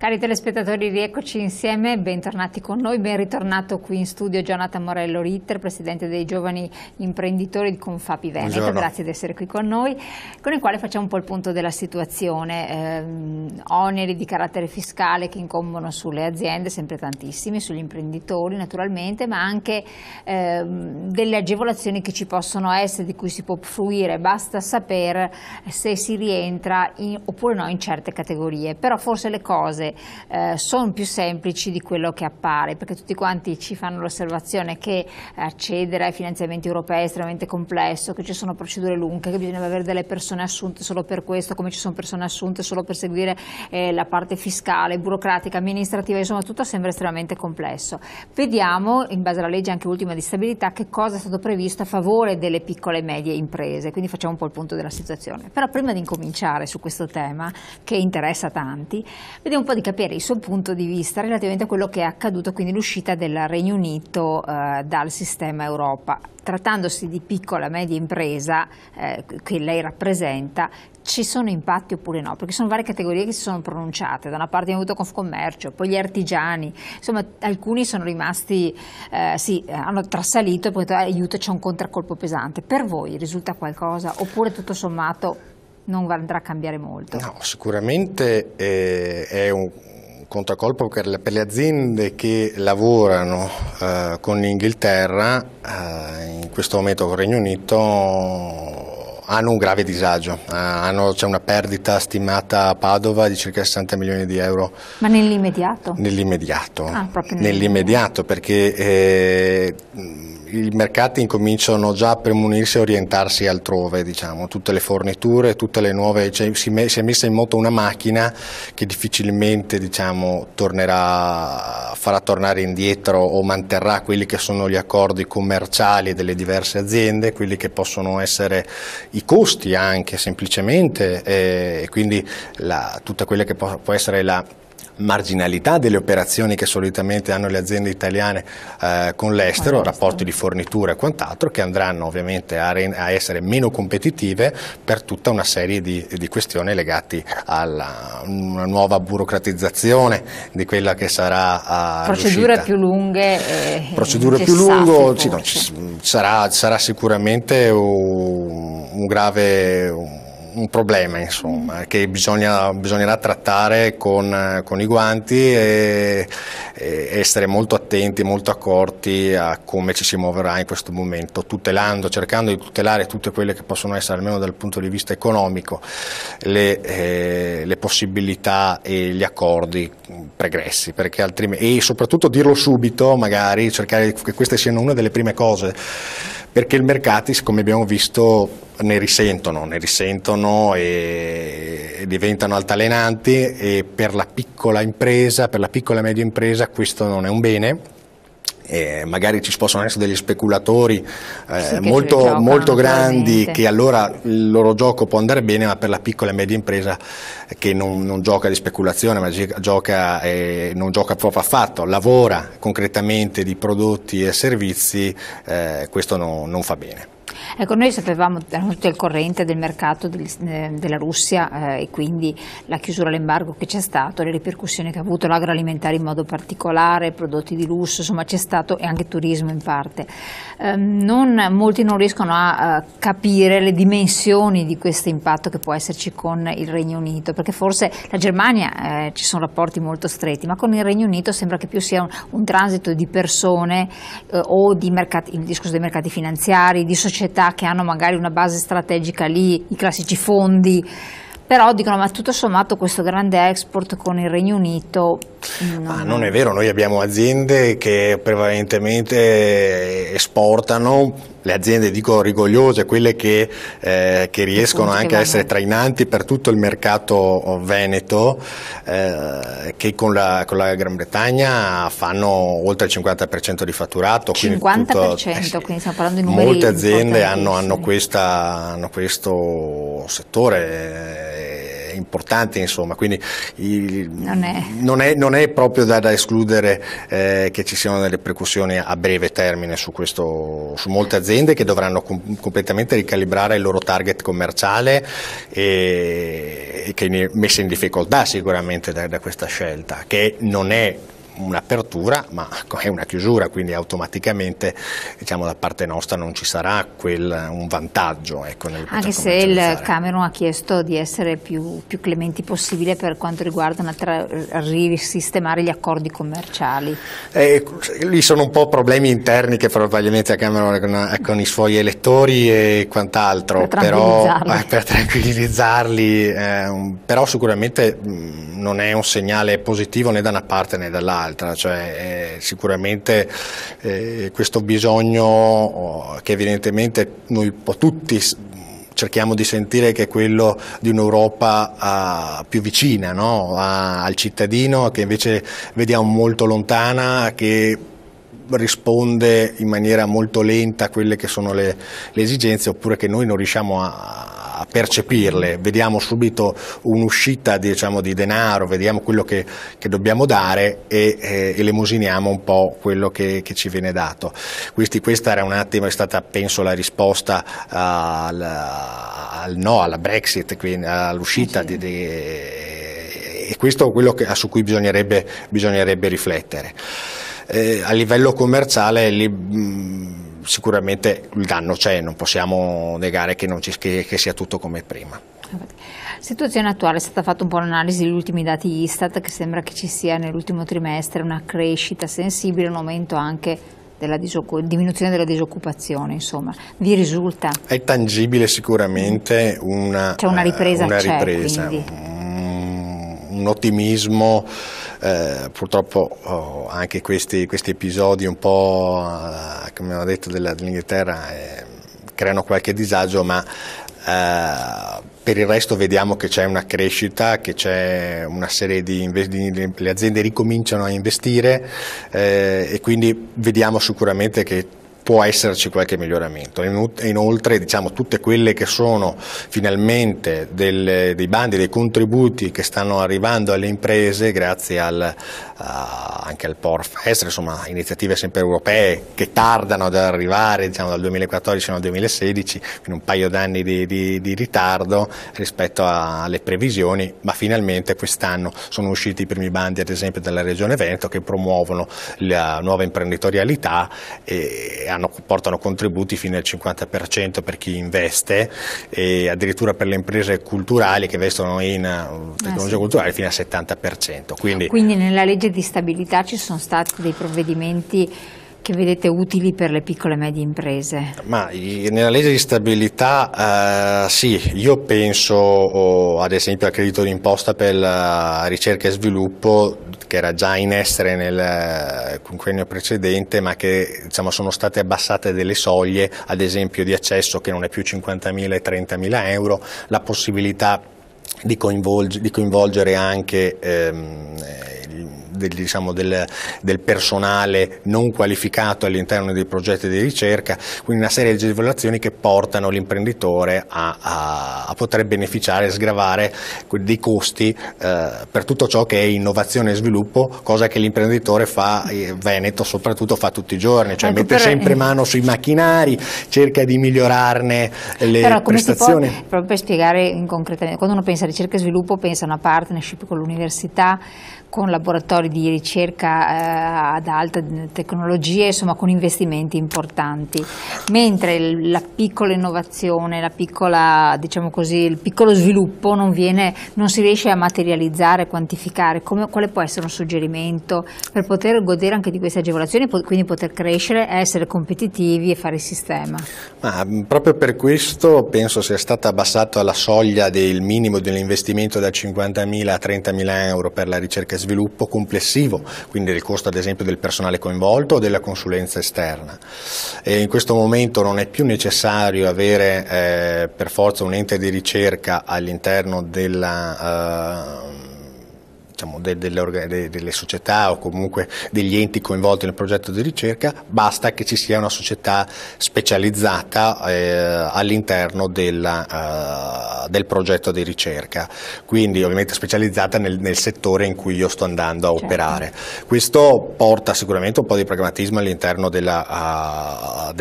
Cari telespettatori, rieccoci insieme, bentornati con noi, ben ritornato qui in studio Jonathan Morello Ritter, presidente dei giovani imprenditori di Confapi Veneto. Buongiorno. Grazie di essere qui con noi, con il quale facciamo un po' il punto della situazione, oneri di carattere fiscale che incombono sulle aziende, sempre tantissimi, sugli imprenditori naturalmente, ma anche delle agevolazioni che ci possono essere, di cui si può fruire, basta sapere se si rientra oppure no in certe categorie, però forse le cose sono più semplici di quello che appare, perché tutti quanti ci fanno l'osservazione che accedere ai finanziamenti europei è estremamente complesso, che ci sono procedure lunghe, che bisogna avere delle persone assunte solo per questo, come ci sono persone assunte solo per seguire la parte fiscale, burocratica, amministrativa, insomma tutto sembra estremamente complesso. Vediamo, in base alla legge anche ultima di stabilità, che cosa è stato previsto a favore delle piccole e medie imprese, quindi facciamo un po' il punto della situazione. Però prima di incominciare su questo tema, che interessa a tanti, vediamo un po' di capire il suo punto di vista relativamente a quello che è accaduto, quindi l'uscita del Regno Unito dal sistema Europa. Trattandosi di piccola e media impresa che lei rappresenta, ci sono impatti oppure no? Perché sono varie categorie che si sono pronunciate, da una parte abbiamo avuto Confcommercio, poi gli artigiani, insomma alcuni sono rimasti, hanno trasalito e poi detto aiuto, c'è un contraccolpo pesante. Per voi risulta qualcosa oppure tutto sommato non andrà a cambiare molto? No, sicuramente è un contraccolpo per le aziende che lavorano con l'Inghilterra, in questo momento con il Regno Unito, hanno un grave disagio, c'è una perdita stimata a Padova di circa 60 milioni di euro. Ma nell'immediato? Nell'immediato, proprio nell'immediato, perché i mercati incominciano già a premunirsi e orientarsi altrove, diciamo, tutte le forniture, tutte le nuove, cioè si è messa in moto una macchina che difficilmente, diciamo, farà tornare indietro o manterrà quelli che sono gli accordi commerciali delle diverse aziende, quelli che possono essere i costi anche semplicemente, e quindi tutta quella che può essere la marginalità delle operazioni che solitamente hanno le aziende italiane con l'estero, rapporti di fornitura e quant'altro, che andranno ovviamente a essere meno competitive per tutta una serie di questioni legate a una nuova burocratizzazione di quella che sarà procedure più lunghe procedure più lunghe, sì, no, sarà sicuramente un grave problema, insomma, che bisognerà trattare con i guanti e essere molto attenti, molto accorti a come ci si muoverà in questo momento, cercando di tutelare tutte quelle che possono essere, almeno dal punto di vista economico, le possibilità e gli accordi pregressi, perché altrimenti, e soprattutto dirlo subito, magari cercare che queste siano una delle prime cose, perché i mercati, come abbiamo visto, ne risentono e diventano altalenanti, e per la piccola impresa, per la piccola e media impresa questo non è un bene. Magari ci possono essere degli speculatori molto grandi, che allora il loro gioco può andare bene, ma per la piccola e media impresa che non gioca di speculazione, ma non gioca proprio affatto, lavora concretamente di prodotti e servizi, questo non fa bene. Ecco, noi sapevamo, eravamo tutti al corrente del mercato della Russia e quindi la chiusura all'embargo che c'è stato, le ripercussioni che ha avuto l'agroalimentare in modo particolare, prodotti di lusso, insomma c'è stato, e anche turismo in parte. Molti non riescono a capire le dimensioni di questo impatto che può esserci con il Regno Unito, perché forse la Germania ci sono rapporti molto stretti, ma con il Regno Unito sembra che più sia un transito di persone o di mercati, il discorso dei mercati finanziari, di società che hanno magari una base strategica lì, i classici fondi, però dicono ma tutto sommato questo grande export con il Regno Unito non è vero, noi abbiamo aziende che prevalentemente esportano, le aziende dico rigogliose, quelle che riescono anche a essere trainanti per tutto il mercato veneto, che con la Gran Bretagna fanno oltre il 50% di fatturato. 50%, quindi stiamo parlando di numeri. Molte aziende hanno questo settore importante, insomma, quindi non è proprio da escludere che ci siano delle ripercussioni a breve termine su molte aziende che dovranno completamente ricalibrare il loro target commerciale e che ne messe in difficoltà sicuramente da questa scelta, che non è un'apertura ma è una chiusura, quindi automaticamente diciamo da parte nostra non ci sarà un vantaggio, ecco, anche se il Cameron ha chiesto di essere più clementi possibile per quanto riguarda risistemare gli accordi commerciali. Lì sono un po' problemi interni che probabilmente a Cameron con i suoi elettori e quant'altro, per tranquillizzarli, però sicuramente non è un segnale positivo né da una parte né dall'altra. Cioè sicuramente questo bisogno che evidentemente noi un po' tutti cerchiamo di sentire, che è quello di un'Europa più vicina, no? Al cittadino, che invece vediamo molto lontana, che risponde in maniera molto lenta a quelle che sono le esigenze, oppure che noi non riusciamo a percepirle. Vediamo subito un'uscita diciamo di denaro, vediamo quello che dobbiamo dare e elemosiniamo un po' quello che ci viene dato. Questa era un attimo, è stata penso la risposta alla Brexit, quindi all'uscita e questo è quello su cui bisognerebbe riflettere. A livello commerciale sicuramente il danno c'è, non possiamo negare che sia tutto come prima. Situazione attuale, è stata fatta un po' un'analisi degli ultimi dati Istat, che sembra che ci sia nell'ultimo trimestre una crescita sensibile, un aumento anche della diminuzione della disoccupazione, insomma, vi risulta? È tangibile sicuramente una ripresa, un ottimismo. Purtroppo anche questi episodi un po' come ho detto dell'Inghilterra creano qualche disagio, ma per il resto vediamo che c'è una crescita, che c'è una serie le aziende ricominciano a investire e quindi vediamo sicuramente che può esserci qualche miglioramento. Inoltre diciamo tutte quelle che sono finalmente dei bandi, dei contributi che stanno arrivando alle imprese grazie anche al POR FESR, insomma iniziative sempre europee che tardano ad arrivare, diciamo dal 2014 al 2016, quindi un paio d'anni di ritardo rispetto alle previsioni, ma finalmente quest'anno sono usciti i primi bandi ad esempio dalla Regione Veneto che promuovono la nuova imprenditorialità e portano contributi fino al 50% per chi investe e addirittura per le imprese culturali che investono in tecnologie culturali fino al 70%. Quindi nella legge di stabilità ci sono stati dei provvedimenti che vedete utili per le piccole e medie imprese? Ma nella legge di stabilità sì, io penso ad esempio al credito d'imposta per la ricerca e sviluppo, che era già in essere nel quinquennio precedente, ma che diciamo, sono state abbassate delle soglie, ad esempio di accesso che non è più 50.000 e 30.000 euro, la possibilità di coinvolgere anche del personale non qualificato all'interno dei progetti di ricerca, quindi una serie di agevolazioni che portano l'imprenditore a poter beneficiare e sgravare dei costi per tutto ciò che è innovazione e sviluppo, cosa che l'imprenditore veneto soprattutto fa tutti i giorni, cioè mette sempre mano sui macchinari, cerca di migliorarne le prestazioni. Proprio per spiegare concretamente, quando uno pensa a ricerca e sviluppo pensa a una partnership con l'università, con laboratori di ricerca ad alta tecnologia, insomma con investimenti importanti, mentre la piccola innovazione, diciamo così, il piccolo sviluppo non si riesce a materializzare, quantificare. Quale può essere un suggerimento per poter godere anche di queste agevolazioni e quindi poter crescere, essere competitivi e fare il sistema? Ma proprio per questo penso sia stata abbassata la soglia del minimo dell'investimento da 50.000 a 30.000 euro per la ricerca e sviluppo complessivo, quindi del costo ad esempio del personale coinvolto o della consulenza esterna. E in questo momento non è più necessario avere per forza un ente di ricerca all'interno diciamo, delle società o comunque degli enti coinvolti nel progetto di ricerca, basta che ci sia una società specializzata all'interno del progetto di ricerca, quindi ovviamente specializzata nel settore in cui io sto andando a operare. Questo porta sicuramente un po' di pragmatismo all'interno della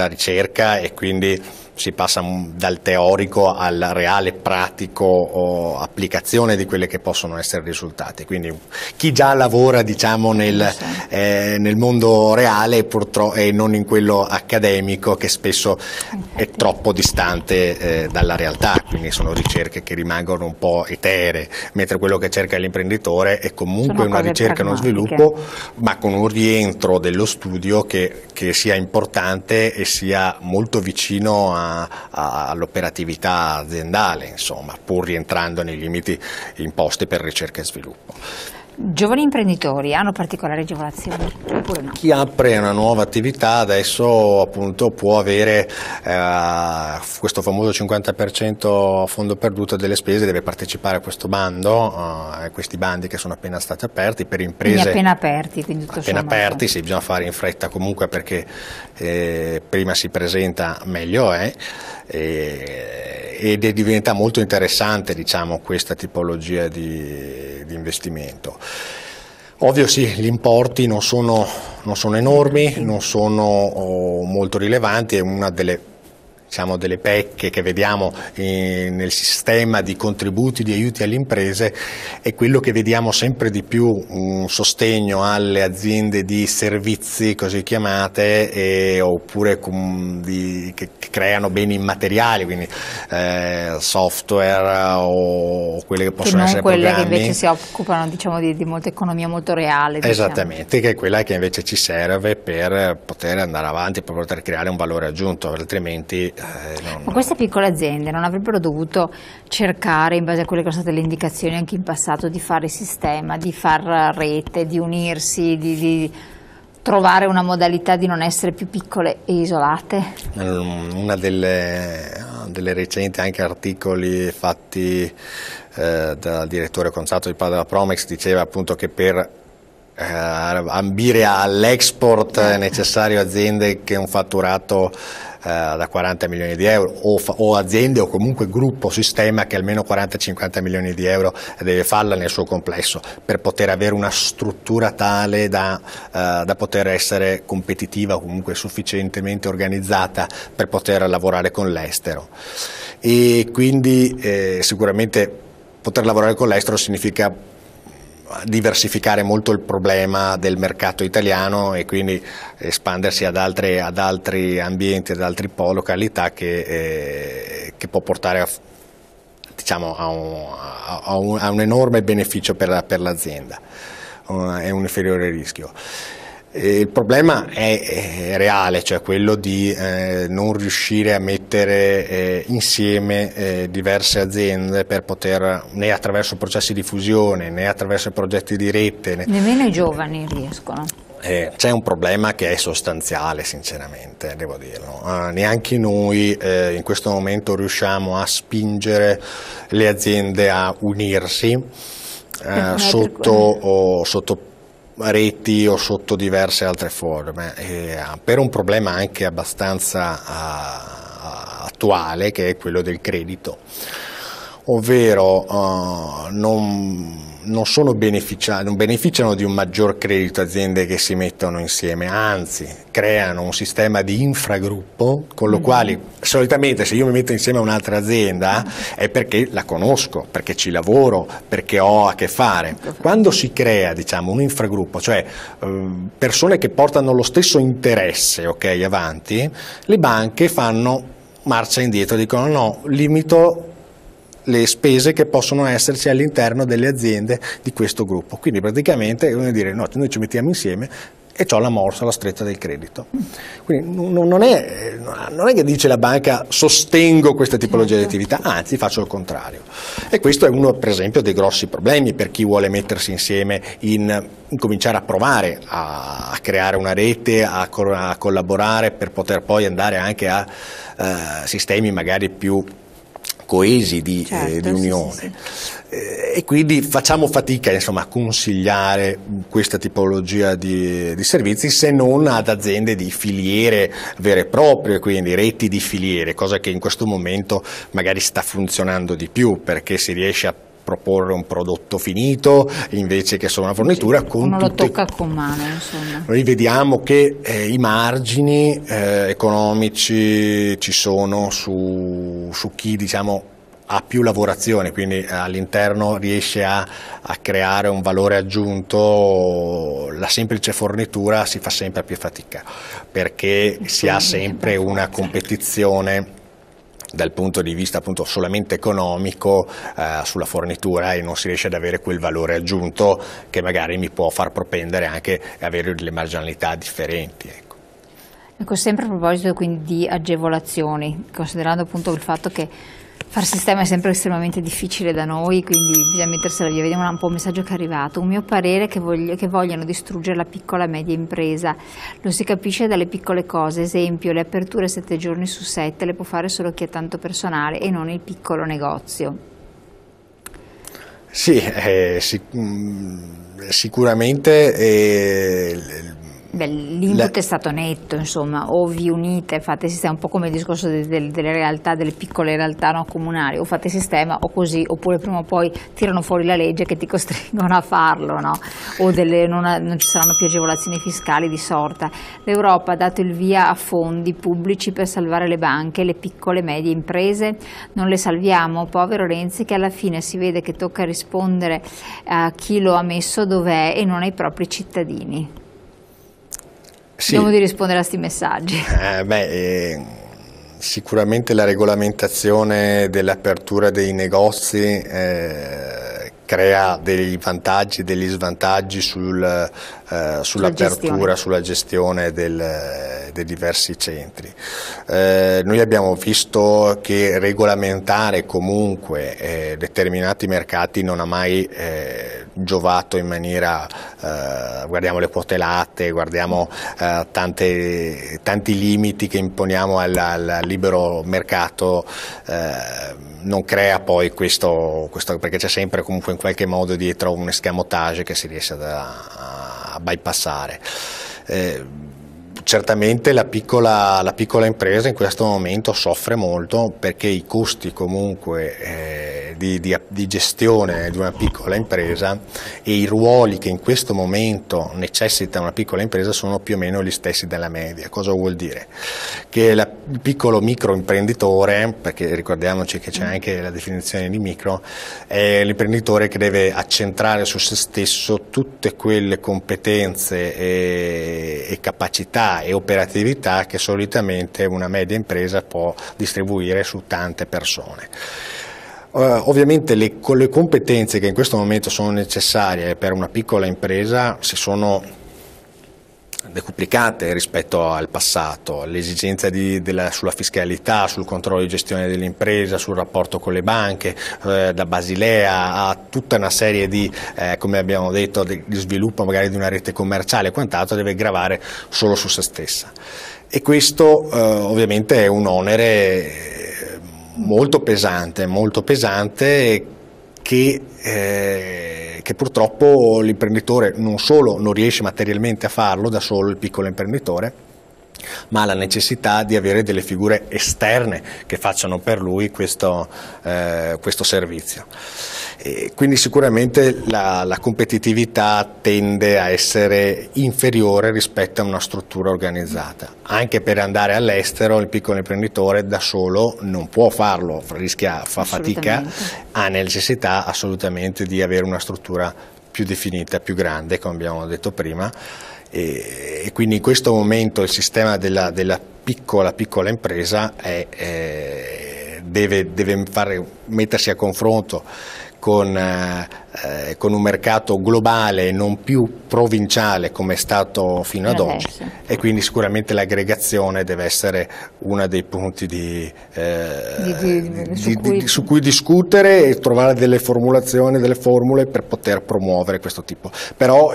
ricerca, e quindi si passa dal teorico al reale pratico applicazione di quelle che possono essere i risultati. Quindi chi già lavora, diciamo, nel mondo reale e non in quello accademico, che spesso è troppo distante dalla realtà, quindi sono ricerche che rimangono un po' eteree, mentre quello che cerca l'imprenditore è comunque una ricerca e uno sviluppo, ma con un rientro dello studio che sia importante e sia molto vicino all'operatività aziendale, insomma, pur rientrando nei limiti imposti per ricerca e sviluppo. Giovani imprenditori hanno particolari agevolazioni oppure no? Chi apre una nuova attività adesso appunto può avere questo famoso 50% a fondo perduto delle spese, deve partecipare a questo bando, a questi bandi che sono appena stati aperti per imprese. Quindi appena aperti, quindi tutto appena aperti, sì, bisogna fare in fretta comunque, perché prima si presenta meglio è. Ed diventa molto interessante, diciamo, questa tipologia di investimento. Ovvio sì, gli importi non sono enormi, non sono molto rilevanti, è una delle pecche che vediamo nel sistema di contributi, di aiuti alle imprese, è quello che vediamo sempre di più, un sostegno alle aziende di servizi così chiamate, oppure che creano beni immateriali, quindi software o quelle che possono essere programmi. Quelle che invece si occupano, diciamo, di molta economia molto reale. Esattamente, diciamo. Che è quella che invece ci serve per poter andare avanti, per poter creare un valore aggiunto, altrimenti Ma queste piccole aziende non avrebbero dovuto cercare, in base a quelle che sono state le indicazioni anche in passato, di fare sistema, di far rete, di unirsi, di trovare una modalità di non essere più piccole e isolate? Una delle recenti anche articoli fatti dal direttore Conzato di Padova Promex diceva appunto che per ambire all'export è necessario aziende che hanno un fatturato da 40 milioni di euro o aziende o comunque gruppo sistema che almeno 40-50 milioni di euro deve farla nel suo complesso per poter avere una struttura tale da poter essere competitiva o comunque sufficientemente organizzata per poter lavorare con l'estero. E quindi sicuramente poter lavorare con l'estero significa diversificare molto il problema del mercato italiano e quindi espandersi ad altri ambienti, ad altri località che può portare diciamo, a un enorme beneficio per l'azienda, è un inferiore rischio. Il problema è reale, cioè quello di non riuscire a mettere insieme diverse aziende per poter, né attraverso processi di fusione né attraverso progetti di rete. Nemmeno i giovani riescono. C'è un problema che è sostanziale, sinceramente, devo dirlo. Neanche noi in questo momento riusciamo a spingere le aziende a unirsi sotto reti o sotto diverse altre forme, per un problema anche abbastanza attuale, che è quello del credito, ovvero non beneficiano di un maggior credito aziende che si mettono insieme, anzi creano un sistema di infragruppo con lo quale solitamente se io mi metto insieme a un'altra azienda è perché la conosco, perché ci lavoro, perché ho a che fare. Quando si crea, diciamo, un infragruppo, cioè persone che portano lo stesso interesse, avanti, le banche fanno marcia indietro, dicono no, limito le spese che possono esserci all'interno delle aziende di questo gruppo. Quindi praticamente è come dire no, noi ci mettiamo insieme e c'ho la morsa, la stretta del credito. Quindi non è che dice la banca sostengo questa tipologia di attività, anzi faccio il contrario. E questo è uno, per esempio, dei grossi problemi per chi vuole mettersi insieme, cominciare a provare a creare una rete, a collaborare per poter poi andare anche a sistemi magari più coesi di unione. Sì. E quindi facciamo fatica, insomma, a consigliare questa tipologia di servizi, se non ad aziende di filiere vere e proprie, quindi reti di filiere, cosa che in questo momento magari sta funzionando di più, perché si riesce a proporre un prodotto finito invece che solo una fornitura, con uno lo tocca con mano, insomma. Noi vediamo che i margini economici ci sono su chi, diciamo, ha più lavorazione, quindi all'interno riesce a creare un valore aggiunto. La semplice fornitura si fa sempre più fatica, perché si ha sempre una competizione dal punto di vista appunto solamente economico sulla fornitura, e non si riesce ad avere quel valore aggiunto che magari mi può far propendere anche a avere delle marginalità differenti. Ecco, sempre a proposito quindi di agevolazioni, considerando appunto il fatto che far sistema è sempre estremamente difficile da noi, quindi bisogna mettersela via. Vediamo un po' un messaggio che è arrivato. Un mio parere è che vogliano distruggere la piccola e media impresa. Lo si capisce dalle piccole cose, esempio, le aperture 7 giorni su 7 le può fare solo chi ha tanto personale e non il piccolo negozio. Sì, sicuramente. L'input è stato netto, insomma, o vi unite, fate sistema, un po' come il discorso delle realtà, delle piccole realtà no, comunali, o fate sistema o così, oppure prima o poi tirano fuori la legge che ti costringono a farlo, no? O non ci saranno più agevolazioni fiscali di sorta. L'Europa ha dato il via a fondi pubblici per salvare le banche, le piccole e medie imprese, non le salviamo, povero Renzi, che alla fine si vede che tocca rispondere a chi lo ha messo dov'è e non ai propri cittadini. Sì. Dobbiamo di rispondere a questi messaggi. Sicuramente la regolamentazione dell'apertura dei negozi crea dei vantaggi e degli svantaggi sull'apertura, sulla gestione dei diversi centri. Noi abbiamo visto che regolamentare comunque determinati mercati non ha mai giovato in maniera, guardiamo le quote latte, guardiamo tanti limiti che imponiamo al libero mercato, non crea poi questo, perché c'è sempre comunque in qualche modo dietro un escamotage che si riesce a bypassare. Certamente la piccola impresa in questo momento soffre molto, perché i costi comunque di gestione di una piccola impresa e i ruoli che in questo momento necessita una piccola impresa sono più o meno gli stessi della media. Cosa vuol dire? Che il piccolo microimprenditore, perché ricordiamoci che c'è anche la definizione di micro, è l'imprenditore che deve accentrare su se stesso tutte quelle competenze e capacità e operatività che solitamente una media impresa può distribuire su tante persone. Ovviamente con le competenze che in questo momento sono necessarie per una piccola impresa si sono decuplicate rispetto al passato, l'esigenza sulla fiscalità, sul controllo di gestione dell'impresa, sul rapporto con le banche, da Basilea a tutta una serie di, come abbiamo detto, di sviluppo magari di una rete commerciale e quant'altro, deve gravare solo su se stessa. E questo ovviamente è un onere molto pesante che purtroppo l'imprenditore non solo non riesce materialmente a farlo da solo, il piccolo imprenditore, ma ha la necessità di avere delle figure esterne che facciano per lui questo servizio. E quindi sicuramente la competitività tende a essere inferiore rispetto a una struttura organizzata. Anche per andare all'estero il piccolo imprenditore da solo non può farlo, fa fatica, ha necessità assolutamente di avere una struttura più definita, più grande, come abbiamo detto prima. E quindi in questo momento il sistema della piccola impresa deve mettersi a confronto con un mercato globale e non più provinciale come è stato fino ad oggi, e quindi sicuramente l'aggregazione deve essere uno dei punti su cui discutere e trovare delle formulazioni, delle formule per poter promuovere questo tipo. Però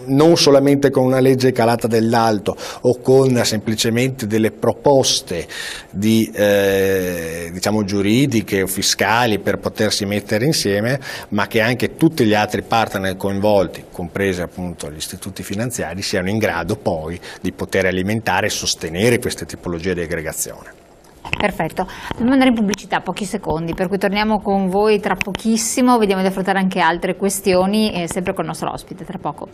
non solamente con una legge calata dall'alto o con semplicemente delle proposte diciamo giuridiche o fiscali per potersi mettere insieme, ma che anche tutti gli altri partner coinvolti, compresi appunto gli istituti finanziari, siano in grado poi di poter alimentare e sostenere queste tipologie di aggregazione. Perfetto, dobbiamo andare in pubblicità, pochi secondi, per cui torniamo con voi tra pochissimo, vediamo di affrontare anche altre questioni, sempre con il nostro ospite, tra poco.